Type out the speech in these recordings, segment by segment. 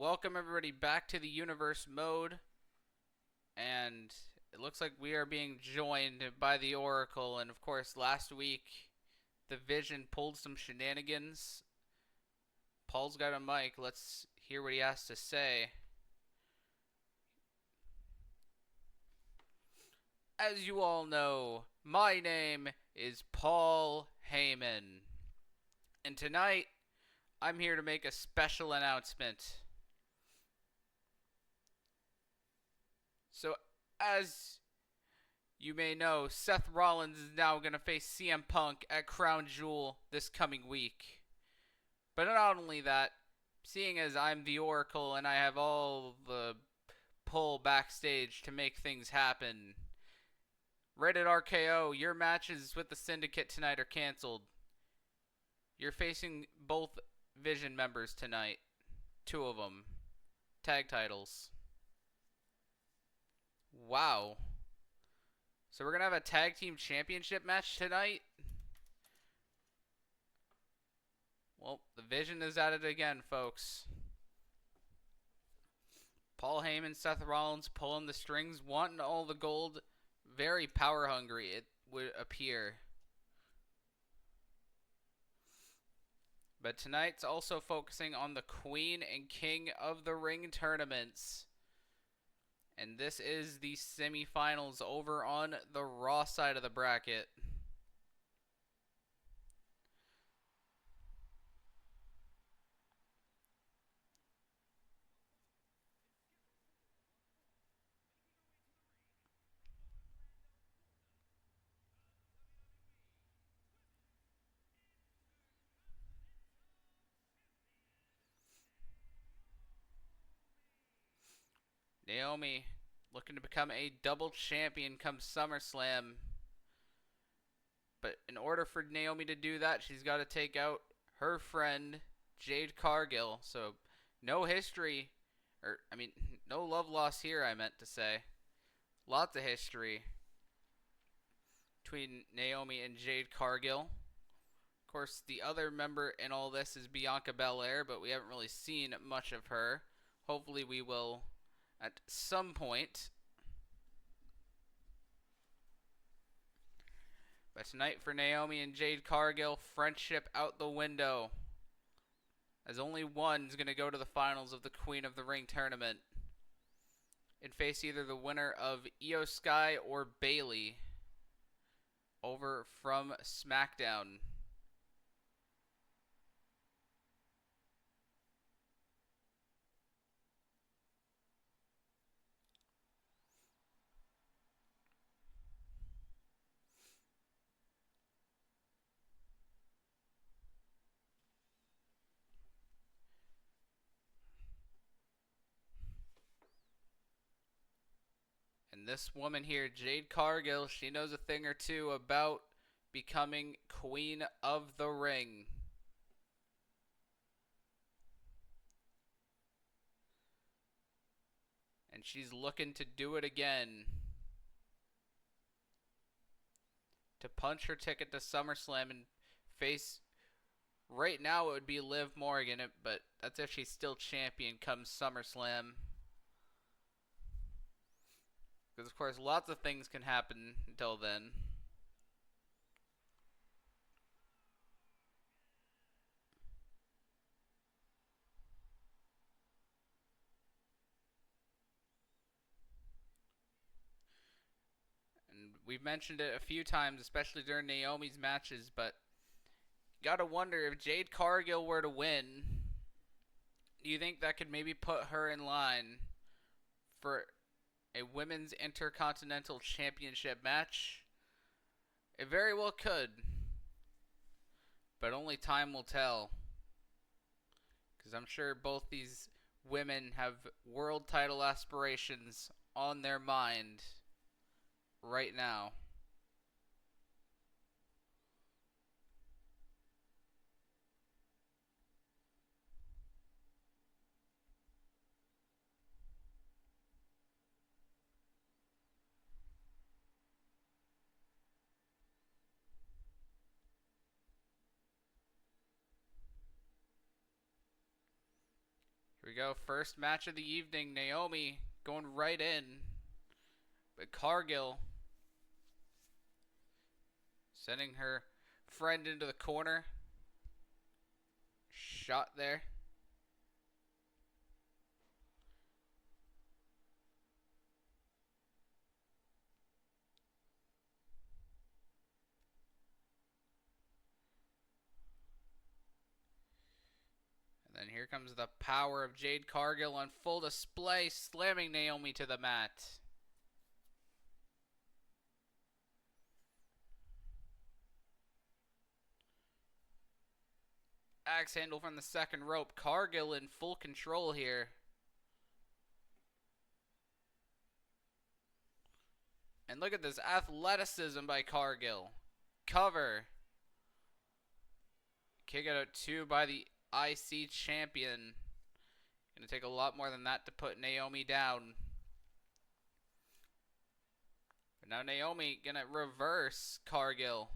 Welcome everybody back to the universe mode, and it looks like we are being joined by the Oracle. And of course, last week the Vision pulled some shenanigans. Paul's got a mic. Let's hear what he has to say. As you all know, my name is Paul Heyman, and tonight I'm here to make a special announcement. So, as you may know, Seth Rollins is now going to face CM Punk at Crown Jewel this coming week. But not only that, seeing as I'm the Oracle and I have all the pull backstage to make things happen, Rated RKO, your matches with the Syndicate tonight are canceled. You're facing both Vision members tonight. Two of them. Tag titles. Wow. So we're going to have a tag team championship match tonight? Well, the Vision is at it again, folks. Paul Heyman, Seth Rollins pulling the strings, wanting all the gold. Very power hungry, it would appear. But tonight's also focusing on the Queen and King of the Ring tournaments. And this is the semifinals over on the Raw side of the bracket. Naomi looking to become a double champion come SummerSlam. But in order for Naomi to do that, she's got to take out her friend, Jade Cargill. So no history, no love lost here, I meant to say. Lots of history between Naomi and Jade Cargill. Of course, the other member in all this is Bianca Belair, but we haven't really seen much of her. Hopefully we will at some point. But tonight for Naomi and Jade Cargill, friendship out the window, as only one's going to go to the finals of the Queen of the Ring tournament and face either the winner of Io Sky or Bayley over from SmackDown. And this woman here, Jade Cargill, she knows a thing or two about becoming Queen of the Ring. And she's looking to do it again. To punch her ticket to SummerSlam and face... Right now it would be Liv Morgan, but that's if she's still champion come SummerSlam. Because, of course, lots of things can happen until then. And we've mentioned it a few times, especially during Naomi's matches, but you gotta wonder if Jade Cargill were to win, do you think that could maybe put her in line for a Women's Intercontinental Championship match? It very well could, but only time will tell. Because I'm sure both these women have world title aspirations on their mind right now. Here we go. First match of the evening. Naomi going right in. But Cargill sending her friend into the corner. Shot there. And here comes the power of Jade Cargill on full display, slamming Naomi to the mat. Axe handle from the second rope. Cargill in full control here. And look at this athleticism by Cargill. Cover. Kick out at 2 by the IC champion. Gonna take a lot more than that to put Naomi down. But now Naomi gonna reverse Cargill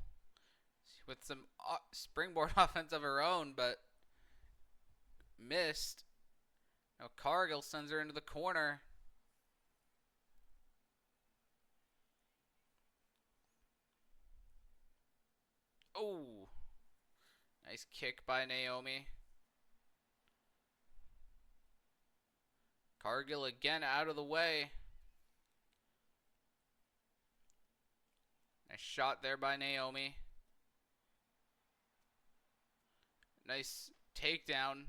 with some springboard offense of her own, but missed. Now Cargill sends her into the corner. Oh, nice kick by Naomi. Cargill again out of the way. Nice shot there by Naomi. Nice takedown.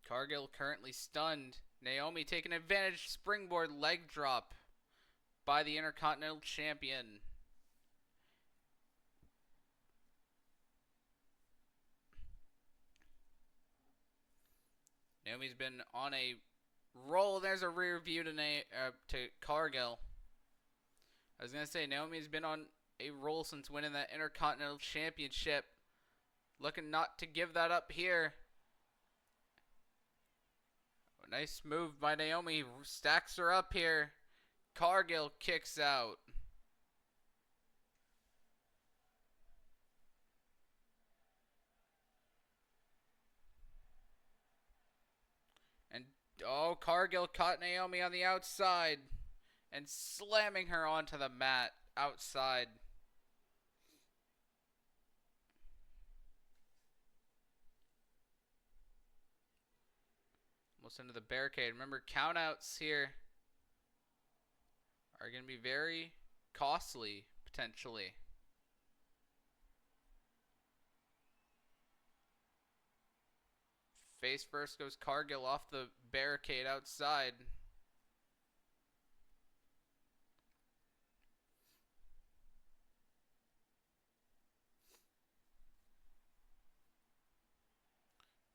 Cargill currently stunned. Naomi taking advantage. Springboard leg drop by the Intercontinental Champion. Naomi's been on a roll. There's a rear view to Cargill. I was going to say, Naomi's been on a roll since winning that Intercontinental Championship. Looking not to give that up here. Nice move by Naomi. Stacks her up here. Cargill kicks out. And oh, Cargill caught Naomi on the outside and slamming her onto the mat outside. Almost into the barricade. Remember, countouts here are going to be very costly, potentially. Face first goes Cargill off the barricade outside.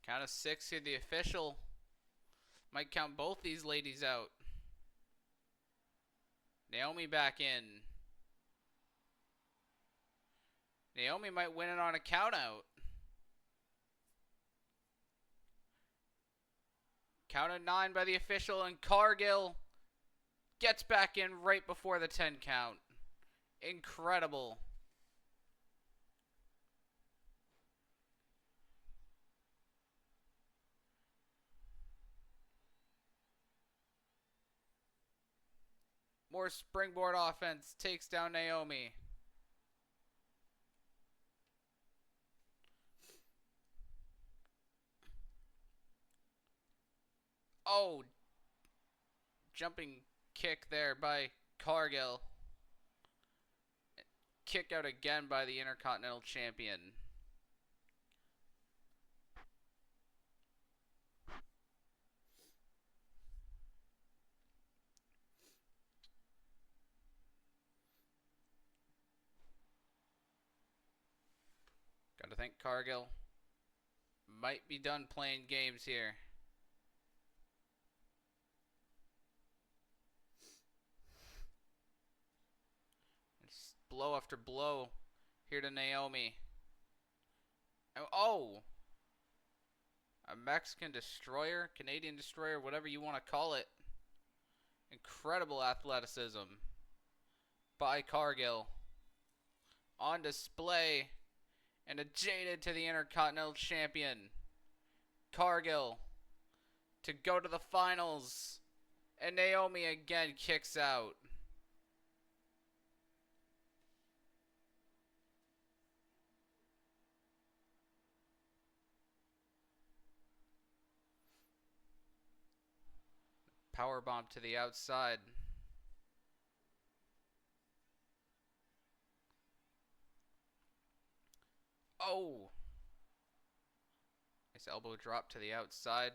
Count of 6 here, the official might count both these ladies out. Naomi back in. Naomi might win it on a count out. Count of 9 by the official, and Cargill gets back in right before the 10 count. Incredible. More springboard offense takes down Naomi. Oh, jumping kick there by Cargill. Kick out again by the Intercontinental Champion. Got to think Cargill might be done playing games here. Blow after blow here to Naomi. Oh! A Mexican destroyer, Canadian destroyer, whatever you want to call it. Incredible athleticism by Cargill. on display. And a Jaded to the Intercontinental Champion, Cargill, to go to the finals. And Naomi again kicks out. Powerbomb to the outside. Oh! Nice elbow drop to the outside.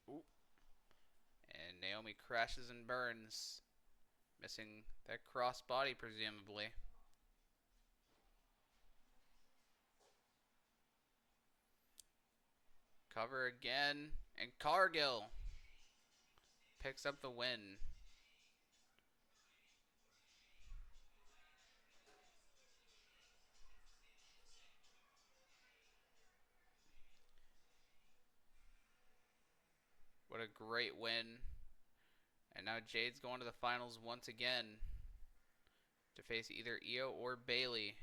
Ooh. And Naomi crashes and burns, missing that crossbody presumably. Cover again, and Cargill picks up the win. What a great win. And now Jade's going to the finals once again to face either Io or Bayley.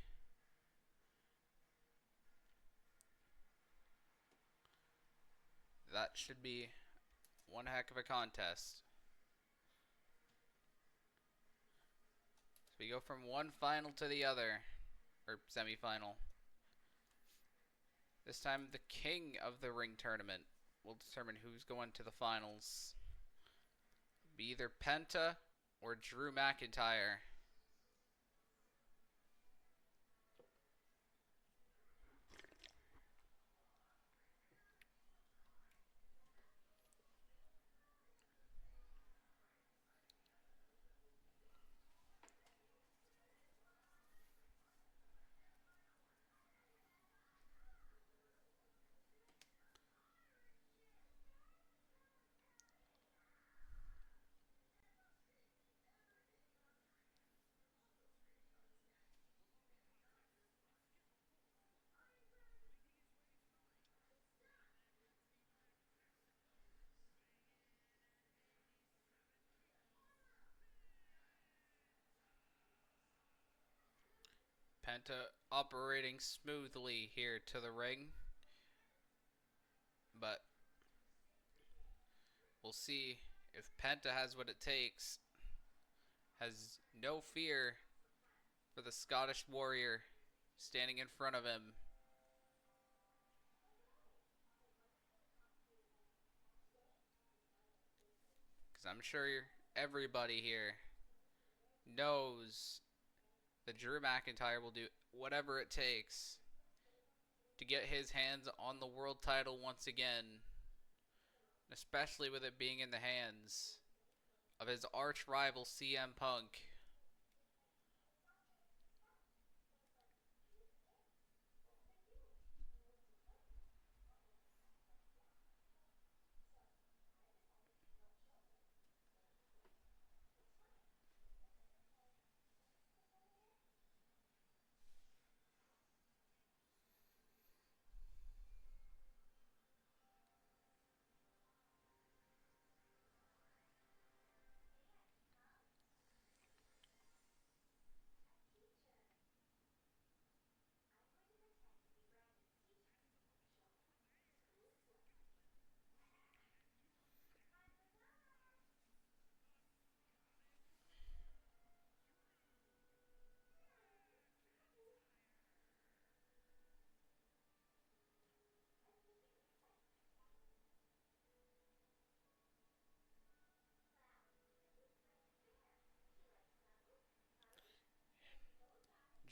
That should be one heck of a contest. So we go from one final to the other, or semifinal. This time the king of the ring tournament will determine who's going to the finals. Be either Penta or Drew McIntyre. Penta operating smoothly here to the ring. But we'll see if Penta has what it takes. Has no fear for the Scottish Warrior standing in front of him. Because I'm sure everybody here knows that Drew McIntyre will do whatever it takes to get his hands on the world title once again. Especially with it being in the hands of his arch rival CM Punk.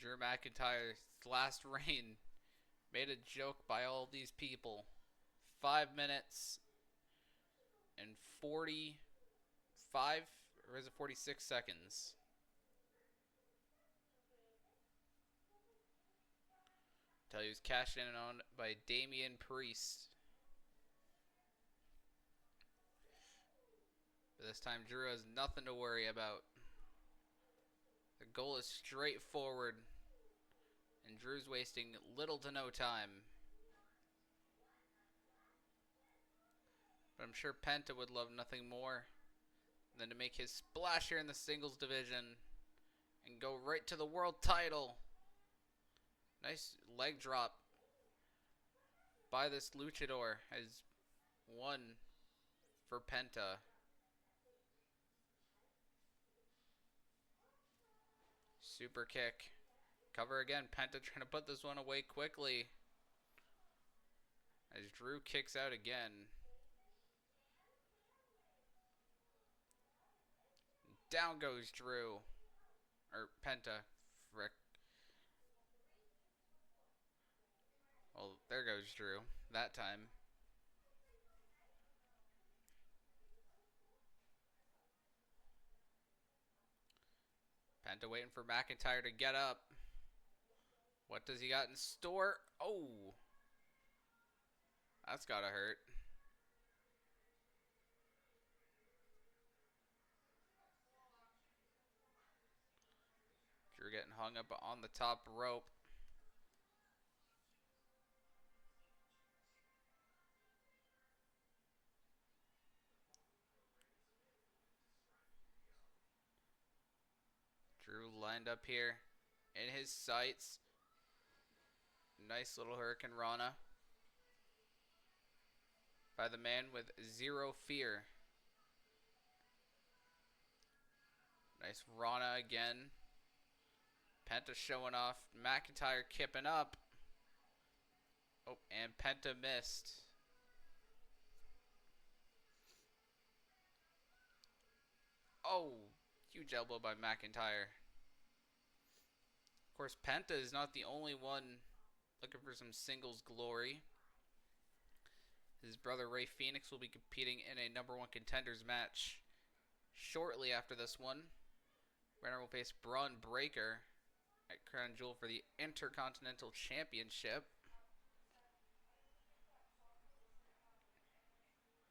Drew McIntyre's last reign made a joke by all these people. 5 minutes and 45, or is it 46 seconds? Until he was cashed in on by Damian Priest. But this time Drew has nothing to worry about. The goal is straightforward, and Drew's wasting little to no time. But I'm sure Penta would love nothing more than to make his splash here in the singles division and go right to the world title. Nice leg drop by this luchador as one for Penta. Super kick. Cover again. Penta trying to put this one away quickly as Drew kicks out again. Down goes Drew. Or Penta. Frick. Well, there goes Drew. That time. Penta waiting for McIntyre to get up. What does he got in store? Oh. That's gotta hurt. Drew getting hung up on the top rope. Drew lined up here in his sights. Nice little Hurricane Rana by the man with zero fear. Nice Rana again. Penta showing off. McIntyre kipping up. Oh, and Penta missed. Oh, huge elbow by McIntyre. Of course, Penta is not the only one looking for some singles glory. His brother Ray Phoenix will be competing in a #1 contenders match shortly after this one. Brenner will face Braun Breaker at Crown Jewel for the Intercontinental Championship.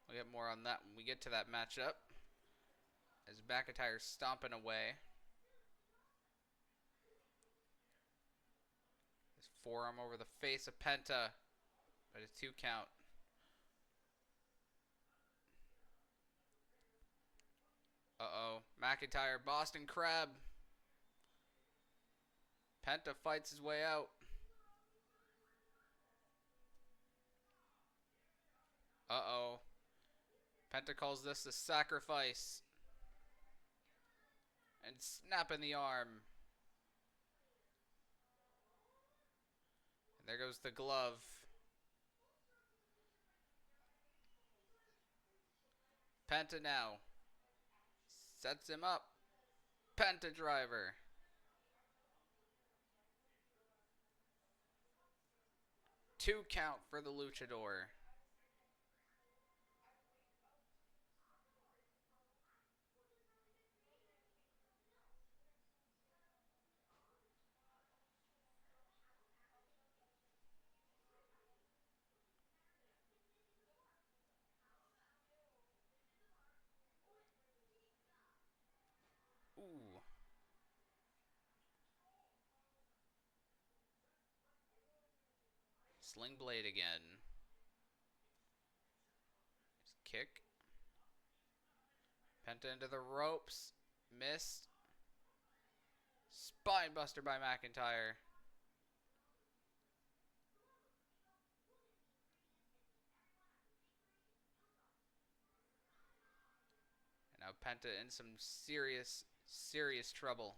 We'll get more on that when we get to that matchup. As McIntyre's stomping away. His forearm over the face of Penta. But a 2 count. Uh-oh. McIntyre, Boston Crab. Penta fights his way out. Uh-oh. Penta calls this a sacrifice. And snapping the arm. And there goes the glove. Penta now. Sets him up. Penta driver. Two count for the luchador. Ooh. Sling blade again. Kick. Penta into the ropes. Missed. Spine buster by McIntyre. And now Penta in some serious trouble.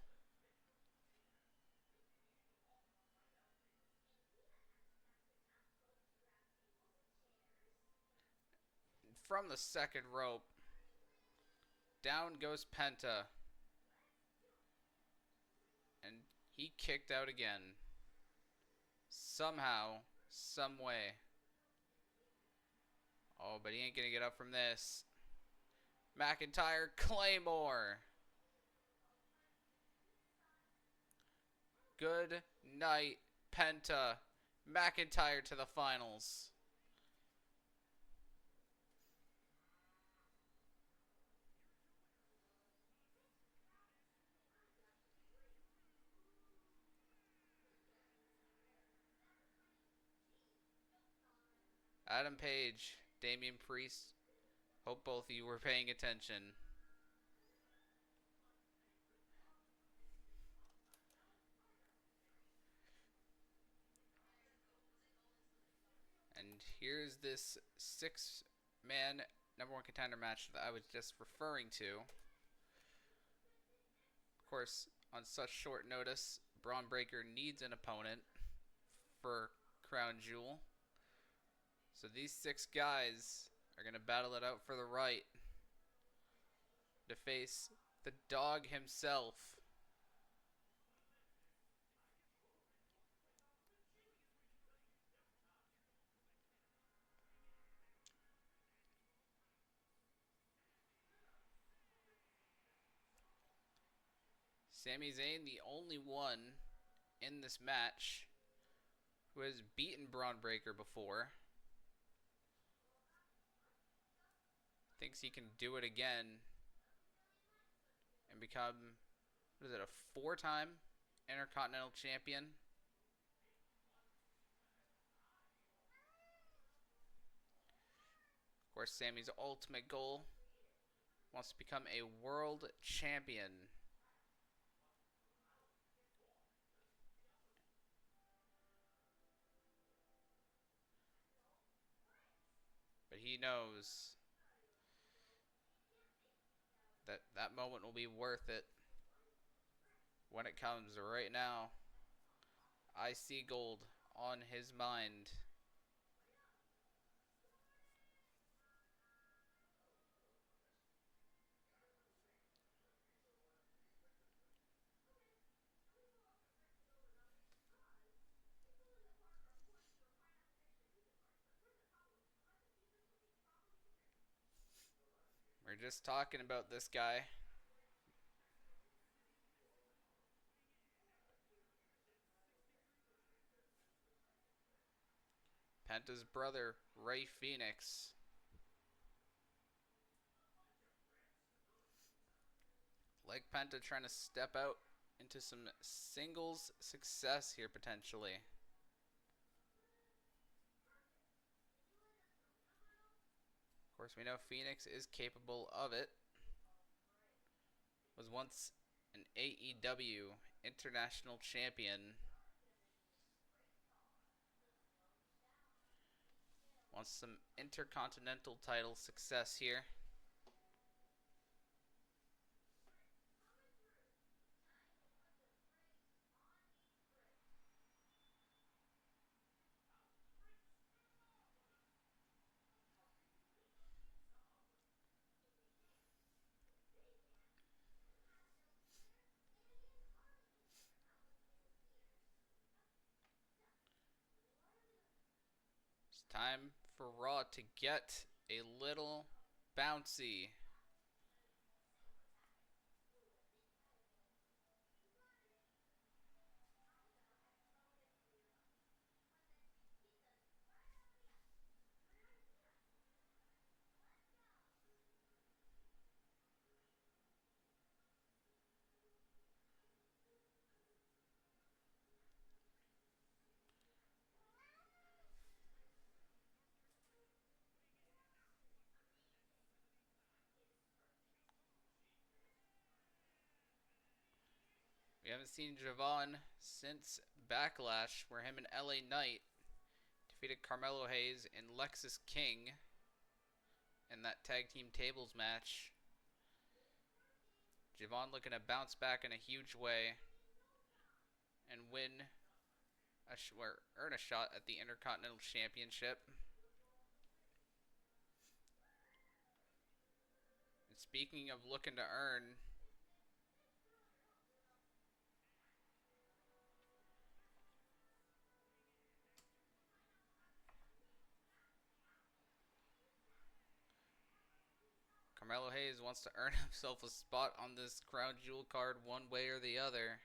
From the second rope, down goes Penta. And he kicked out again. Somehow, some way. Oh, but he ain't gonna get up from this. McIntyre, Claymore. Good night, Penta. McIntyre to the finals. Adam Page, Damian Priest. Hope both of you were paying attention. And here's this 6-man number one contender match that I was just referring to. Of course, on such short notice, Braun Breaker needs an opponent for Crown Jewel. So these 6 guys are going to battle it out for the right to face the dog himself. Sami Zayn, the only one in this match who has beaten Braun Breaker before. Thinks he can do it again and become, what is it, a 4-time Intercontinental Champion? Of course, Sami's ultimate goal wants to become a world champion. But he knows that that moment will be worth it when it comes. Right now, I see gold on his mind. We're just talking about this guy. Penta's brother, Rey Fenix. Like Penta trying to step out into some singles success here potentially. Of course, we know Phoenix is capable of it. Was once an AEW International Champion. Wants some Intercontinental title success here. It's time for Raw to get a little bouncy. We haven't seen Javon since Backlash, where him and LA Knight defeated Carmelo Hayes and Lexis King in that tag team tables match. Javon looking to bounce back in a huge way and earn a shot at the Intercontinental Championship. And speaking of looking to earn, Carmelo Hayes wants to earn himself a spot on this Crown Jewel card one way or the other.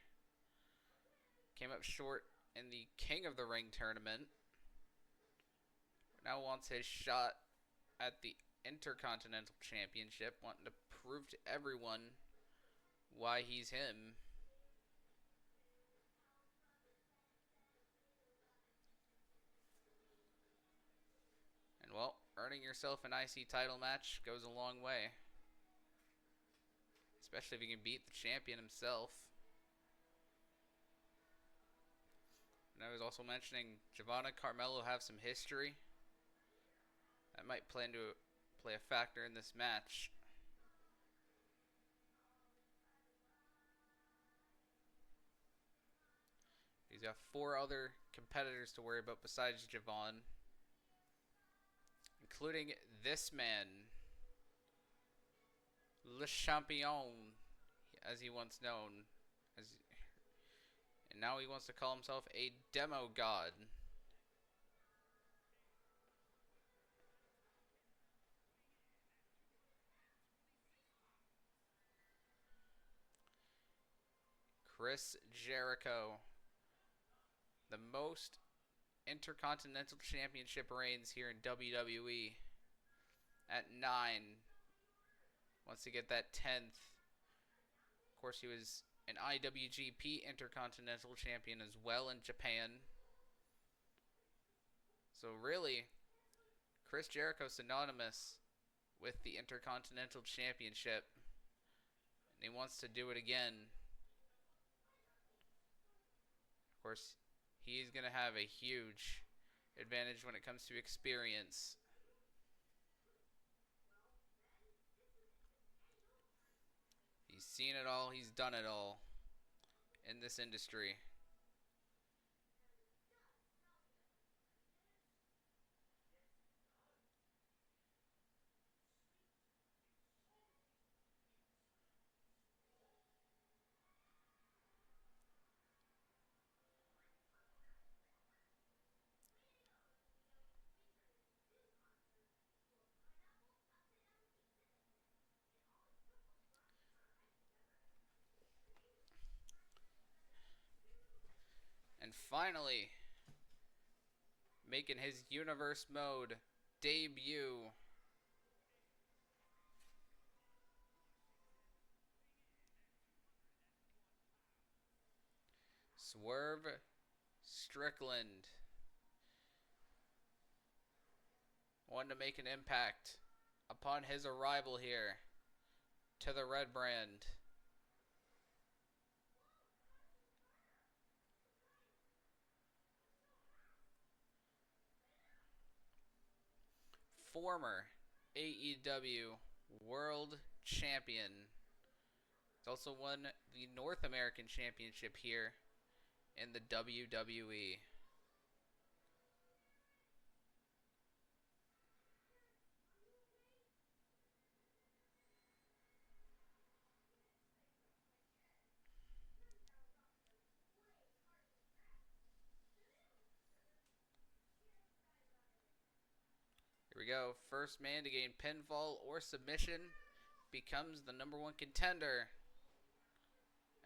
Came up short in the King of the Ring tournament. Now wants his shot at the Intercontinental Championship, wanting to prove to everyone why he's him. And well, earning yourself an IC title match goes a long way. Especially if you can beat the champion himself. And I was also mentioning Giovanna Carmelo have some history. That might play a factor in this match. He's got 4 other competitors to worry about besides Javon, including this man, Le Champion, as he once known, and now he wants to call himself a demo god. Chris Jericho, the most Intercontinental Championship reigns here in WWE at 9. Wants to get that 10th. Of course, he was an IWGP Intercontinental Champion as well in Japan. So really, Chris Jericho synonymous with the Intercontinental Championship. And he wants to do it again. Of course, he's going to have a huge advantage when it comes to experience. He's seen it all, he's done it all in this industry. And finally, making his Universe Mode debut, Swerve Strickland. Wanted to make an impact upon his arrival here to the Red Brand. Former AEW World Champion. He's also won the North American Championship here in the WWE. Here we go. First man to gain pinfall or submission becomes the #1 contender.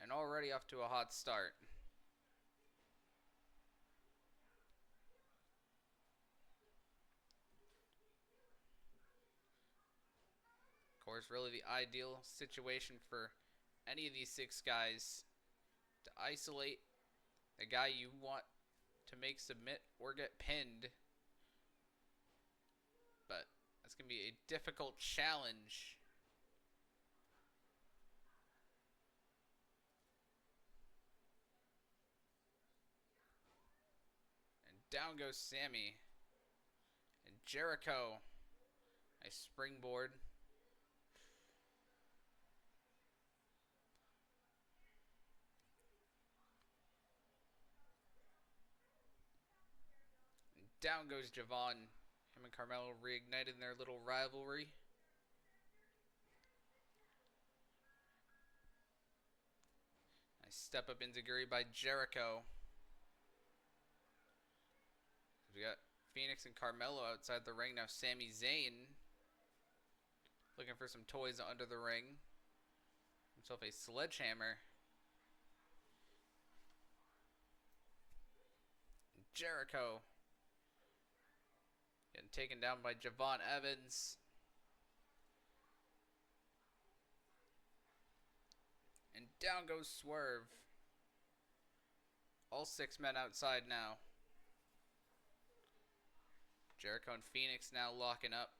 And already off to a hot start. Of course, really the ideal situation for any of these 6 guys to isolate the guy you want to make submit or get pinned. But that's going to be a difficult challenge. And down goes Sammy. And Jericho. Nice springboard. And down goes Javon. Him and Carmelo reignited their little rivalry. Nice step up enziguri by Jericho. We got Phoenix and Carmelo outside the ring. Now Sami Zayn looking for some toys under the ring. Himself a sledgehammer. Jericho. Getting taken down by Javon Evans. And down goes Swerve. All 6 men outside now. Jericho and Phoenix now locking up.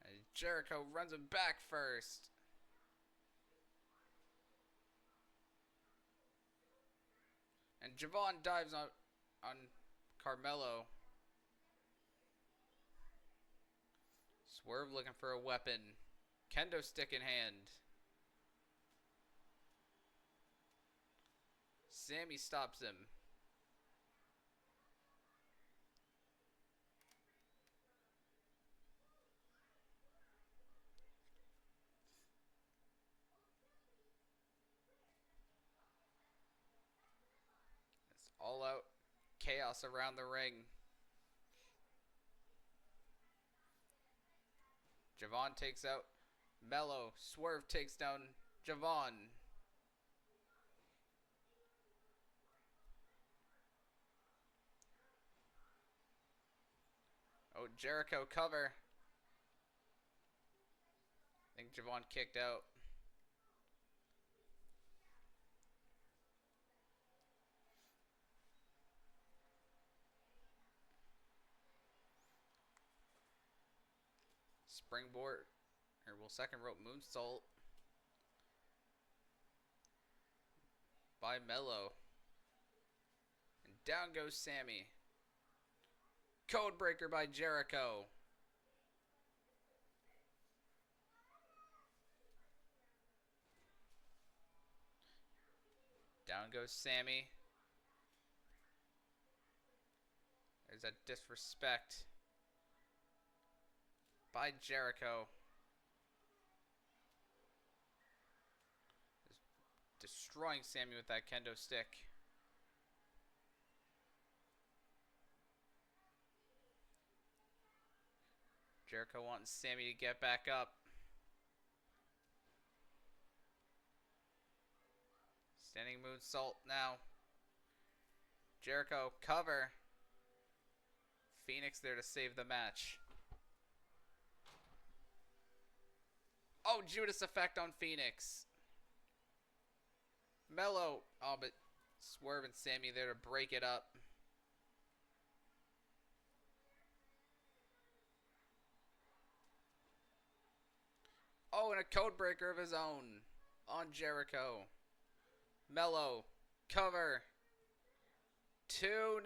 And Jericho runs him back first. And Javon dives on Carmelo. Swerve looking for a weapon. Kendo stick in hand. Sammy stops him. It's all out chaos around the ring. Javon takes out Mello. Swerve takes down Javon. Oh, Jericho cover. I think Javon kicked out. Springboard. Second rope moonsault by Mello. And down goes Sammy. Codebreaker by Jericho. Down goes Sammy. There's that disrespect by Jericho. Destroying Sammy with that kendo stick. Jericho wanting Sammy to get back up. Standing moonsault now. Jericho cover. Phoenix there to save the match. Oh, Judas effect on Phoenix. Mello. Oh, but Swerve and Sammy there to break it up. Oh, and a codebreaker of his own on Jericho. Mello. Cover. 2-0.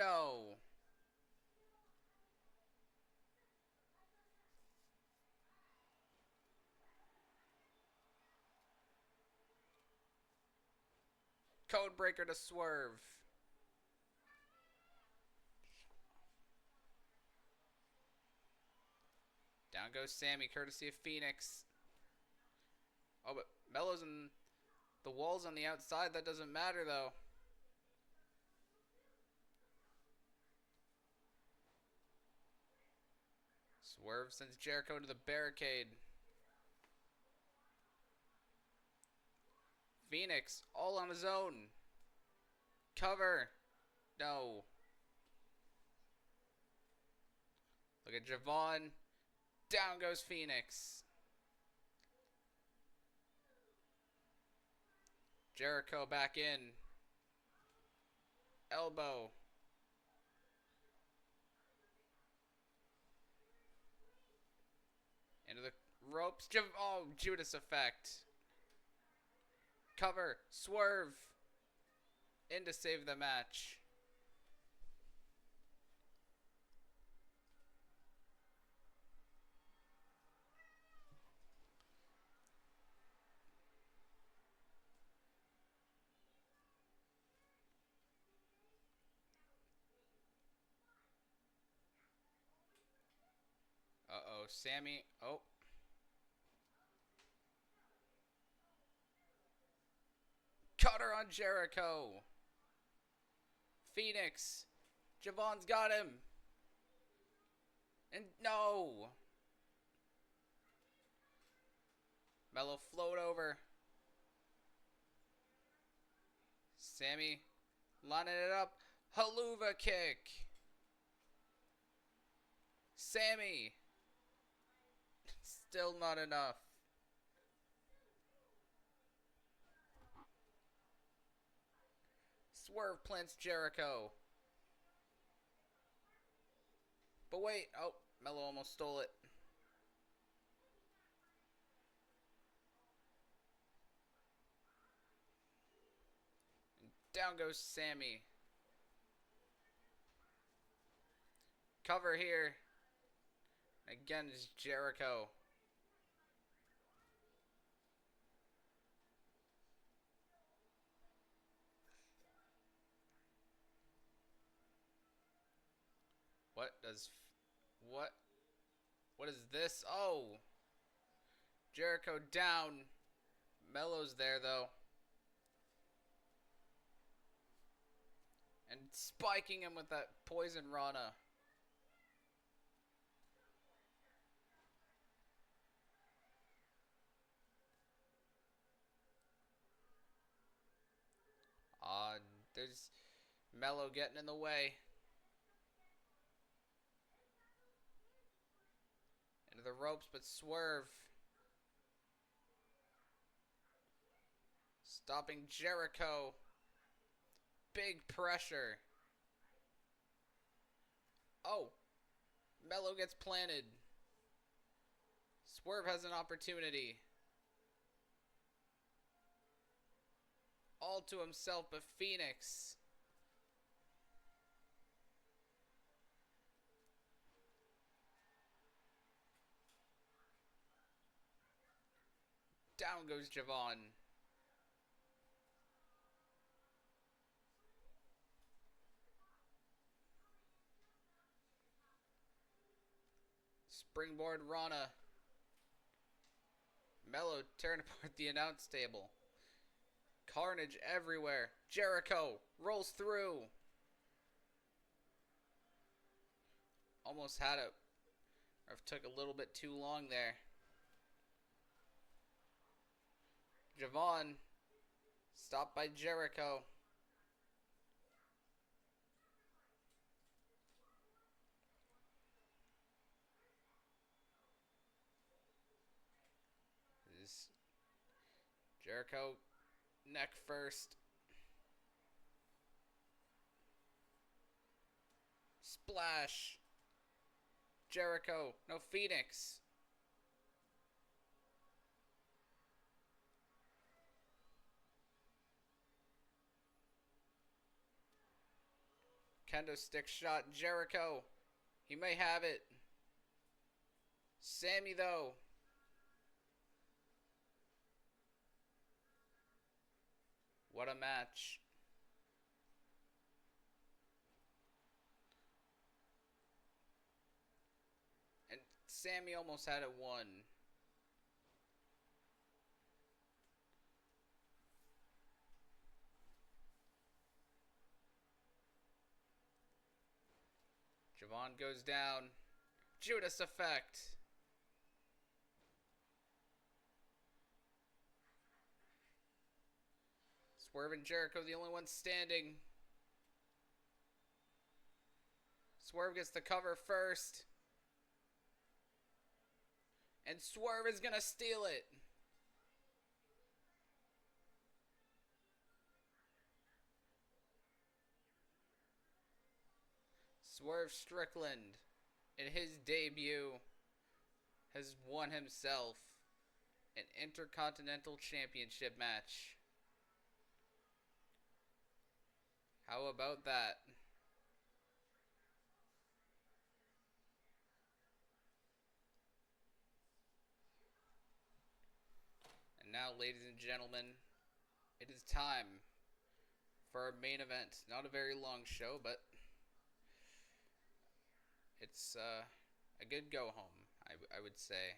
Codebreaker to Swerve. Down goes Sammy, courtesy of Phoenix. Oh, but Mello's in the walls on the outside. That doesn't matter, though. Swerve sends Jericho to the barricade. Phoenix, all on his own. Cover. No. Look at Javon. Down goes Phoenix. Jericho back in. Elbow. Into the ropes. Oh, Judas effect. Cover. Swerve. In to save the match. Uh-oh, Sammy. Oh. Cutter on Jericho. Phoenix. Javon's got him. And no. Mello float over. Sammy lining it up. Haluva kick. Sammy. Still not enough. Swerve plants Jericho. But wait. Oh, Mello almost stole it. Down goes Sammy. Cover here. Again is Jericho. What? What is this? Oh. Jericho down. Mello's there though. And spiking him with that poison Rana. There's Mello getting in the way. Into the ropes, but Swerve. Stopping Jericho. Big pressure. Oh. Mello gets planted. Swerve has an opportunity. All to himself, but Phoenix. Down goes Javon. Springboard Rana. Mello tearing apart the announce table. Carnage everywhere. Jericho rolls through. Almost had it. Or took a little bit too long there. Javon. Stopped by Jericho. Jericho, neck first. Splash. Jericho, no Phoenix. Kendo stick shot, Jericho. He may have it. Sammy though. What a match. And Sammy almost had it won. Javon goes down. Judas effect. Swerve and Jericho, the only ones standing. Swerve gets the cover first. And Swerve is going to steal it. Swerve Strickland, in his debut, has won himself an Intercontinental Championship match. How about that? And now, ladies and gentlemen, it is time for our main event. Not a very long show, but it's a good go-home, I would say.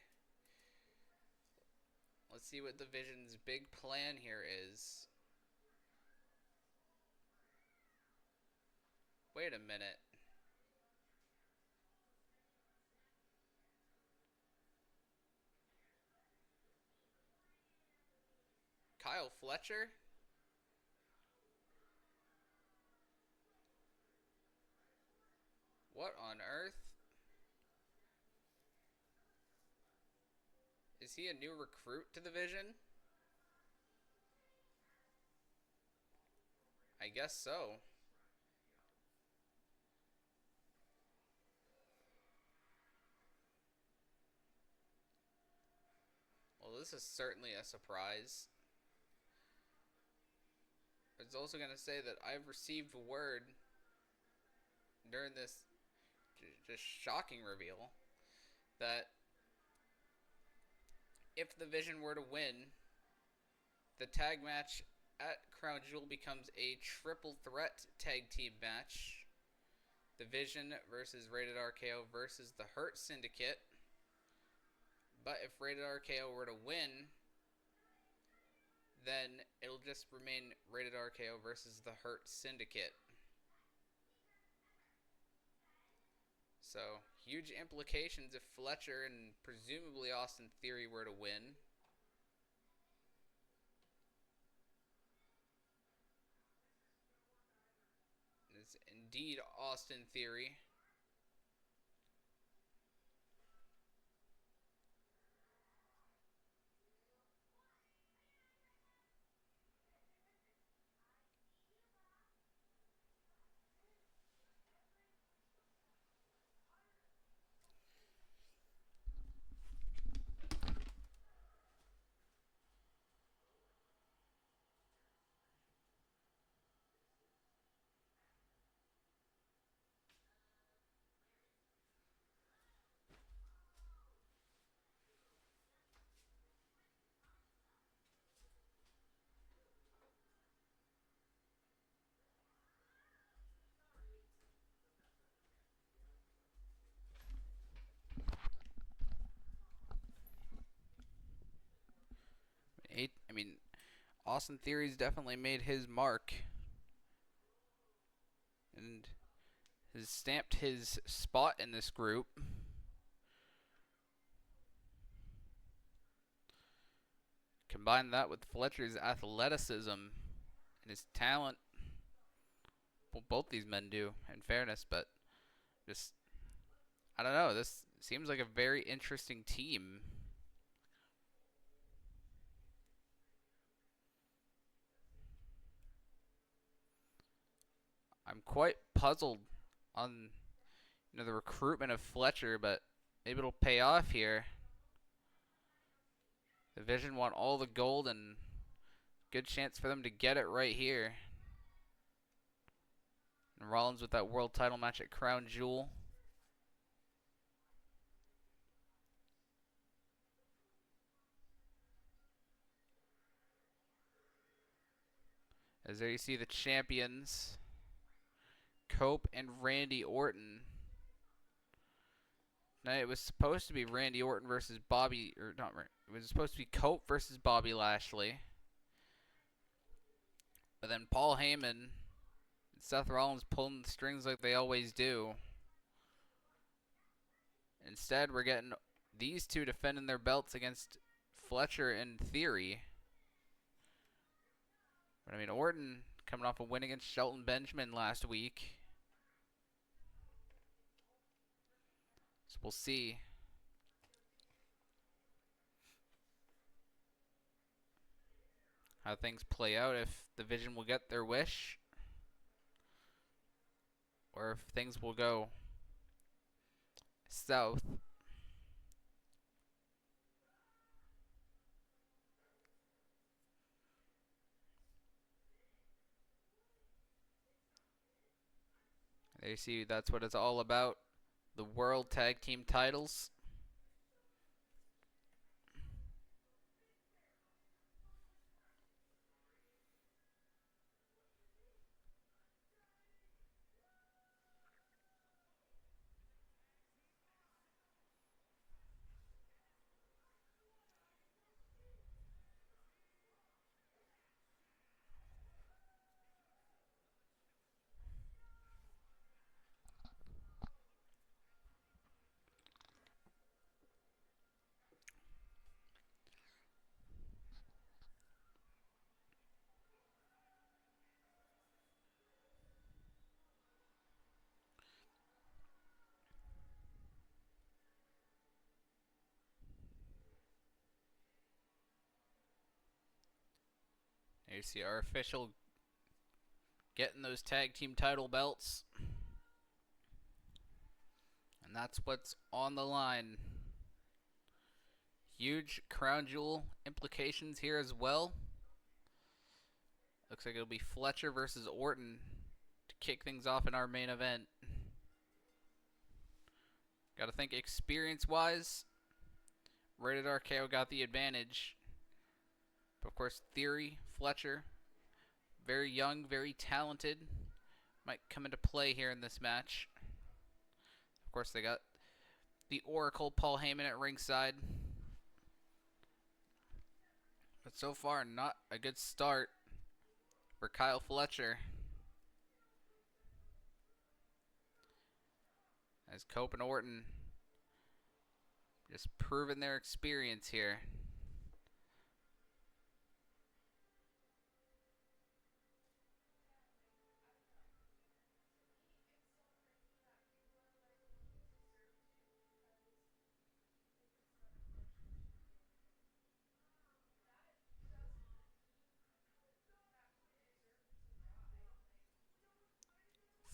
Let's see what Division's big plan here is. Wait a minute. Kyle Fletcher? What on earth? Is he a new recruit to the Vision? I guess so. Well, this is certainly a surprise. I was also going to say that I've received word during this just shocking reveal that if the Vision were to win, the tag match at Crown Jewel becomes a triple threat tag team match. The Vision versus Rated RKO versus the Hurt Syndicate. But if Rated RKO were to win, then it'll just remain Rated RKO versus the Hurt Syndicate. So, huge implications if Fletcher and presumably Austin Theory were to win. It's indeed Austin Theory. I mean, Austin Theory's definitely made his mark and has stamped his spot in this group. Combine that with Fletcher's athleticism and his talent. Well, both these men do, in fairness, but just, I don't know. This seems like a very interesting team. I'm quite puzzled on the recruitment of Fletcher, but maybe it'll pay off here. The Vision want all the gold, and good chance for them to get it right here. And Rollins with that world title match at Crown Jewel. As there you see the champions, Cope and Randy Orton. Now it was supposed to be Randy Orton versus Bobby, or not. It was supposed to be Cope versus Bobby Lashley. But then Paul Heyman and Seth Rollins pulling the strings like they always do. Instead, we're getting these two defending their belts against Fletcher and Theory. But I mean, Orton coming off a win against Shelton Benjamin last week. So we'll see how things play out, if the Vision will get their wish, or if things will go south. There you see, that's what it's all about. The World Tag Team titles. You see our official getting those tag team title belts. And that's what's on the line. Huge crown jewel implications here as well. Looks like it'll be Fletcher versus Orton to kick things off in our main event. Gotta think experience-wise, Rated RKO got the advantage. But of course, Theory, Fletcher, very young, very talented, might come into play here in this match. Of course, they got the Oracle, Paul Heyman, at ringside. But so far, not a good start for Kyle Fletcher, as Cope and Orton just proving their experience here.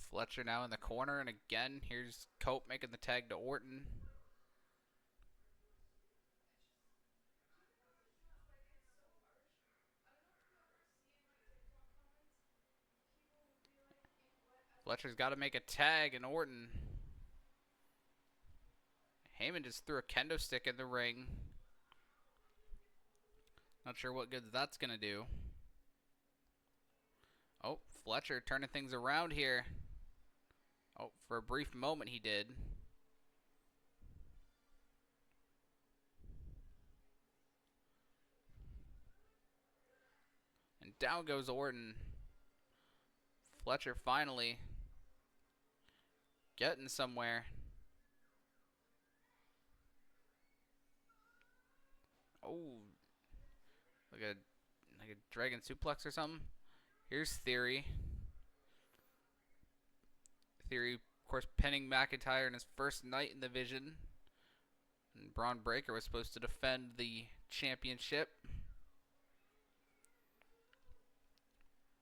Fletcher now in the corner, and again, here's Cope making the tag to Orton. Fletcher's got to make a tag, and Orton. Heyman just threw a kendo stick in the ring. Not sure what good that's going to do. Oh, Fletcher turning things around here. Oh, for a brief moment he did. And down goes Orton. Fletcher finally getting somewhere. Oh, like a dragon suplex or something. Here's Theory. Theory, of course, pinning McIntyre in his first night in the division. And Braun Breaker was supposed to defend the championship.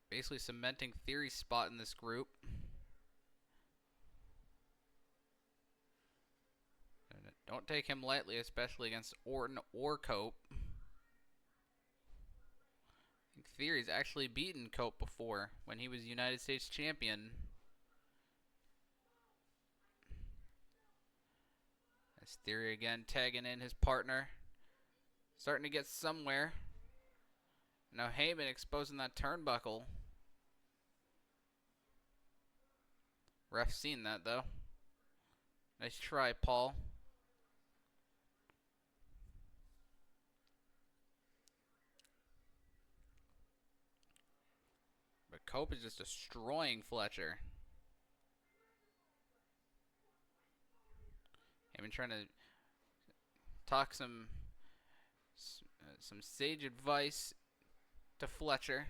Basically cementing Theory's spot in this group. And don't take him lightly, especially against Orton or Cope. I think Theory's actually beaten Cope before when he was United States champion. As Theory again tagging in his partner. Starting to get somewhere. Now Heyman exposing that turnbuckle. Ref seen that though. Nice try, Paul. But Cope is just destroying Fletcher. Heyman trying to talk some sage advice to Fletcher.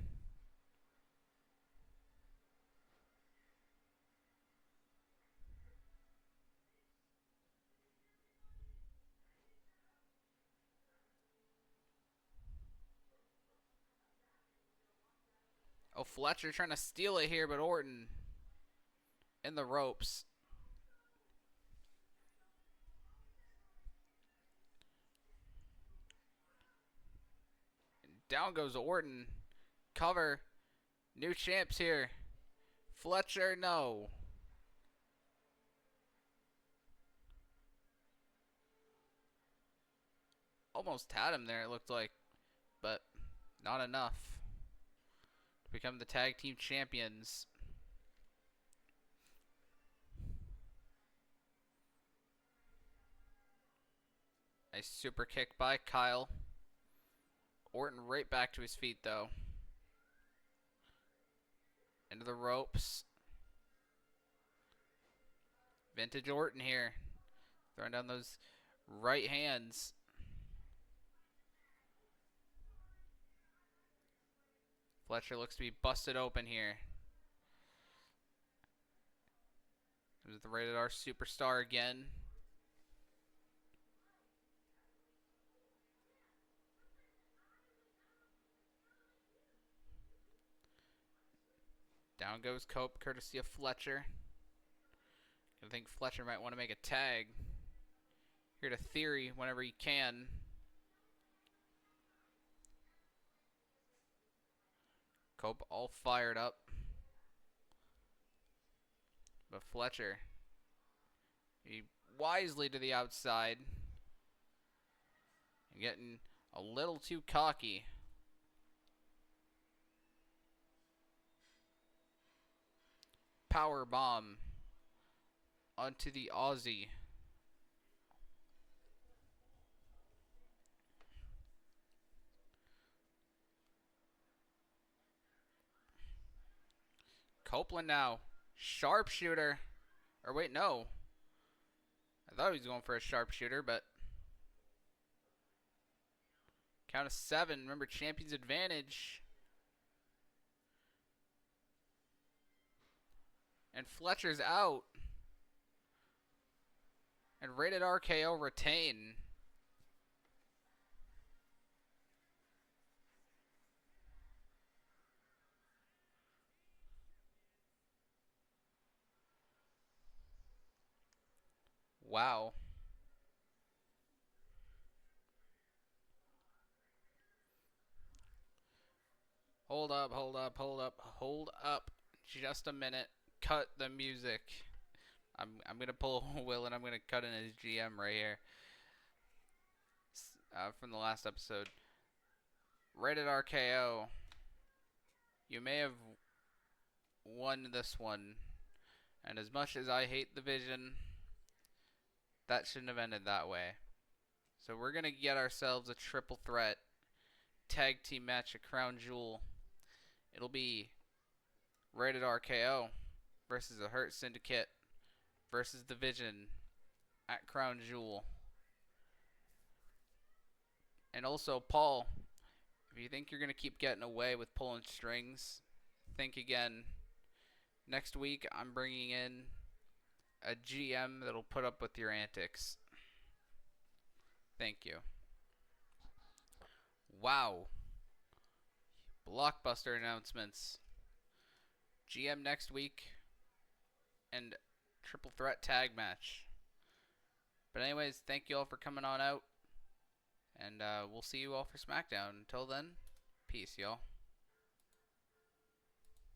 Oh, Fletcher trying to steal it here, but Orton in the ropes. And down goes Orton. Cover. New champs here. Fletcher, no. Almost had him there, it looked like, but not enough to become the tag team champions. Nice super kick by Kyle. Orton right back to his feet though. Into the ropes. Vintage Orton here. Throwing down those right hands. Fletcher looks to be busted open here. There's the Rated R Superstar again. Down goes Cope, courtesy of Fletcher. I think Fletcher might want to make a tag. Here to Theory whenever he can. Cope all fired up. But Fletcher, he wisely to the outside. And getting a little too cocky. Power bomb onto the Aussie. Copeland now. Sharpshooter. Or wait, no. I thought he was going for a sharpshooter, but count of 7. Remember, champion's advantage. And Fletcher's out. And Rated RKO retain. Wow. Hold up, hold up, hold up, hold up. Just a minute. Cut the music. I'm gonna pull Will and I'm gonna cut in his GM right here. From the last episode. Rated RKO. You may have won this one. And as much as I hate the Vision, that shouldn't have ended that way. So we're gonna get ourselves a triple threat tag team match at Crown Jewel. It'll be Rated RKO versus the Hurt Syndicate versus the Vision at Crown Jewel. And also, Paul, if you think you're going to keep getting away with pulling strings, think again. Next week, I'm bringing in a GM that'll put up with your antics. Thank you. Wow. Blockbuster announcements. GM next week and triple threat tag match. But anyways, thank you all for coming on out. And we'll see you all for SmackDown. Until then, peace, y'all.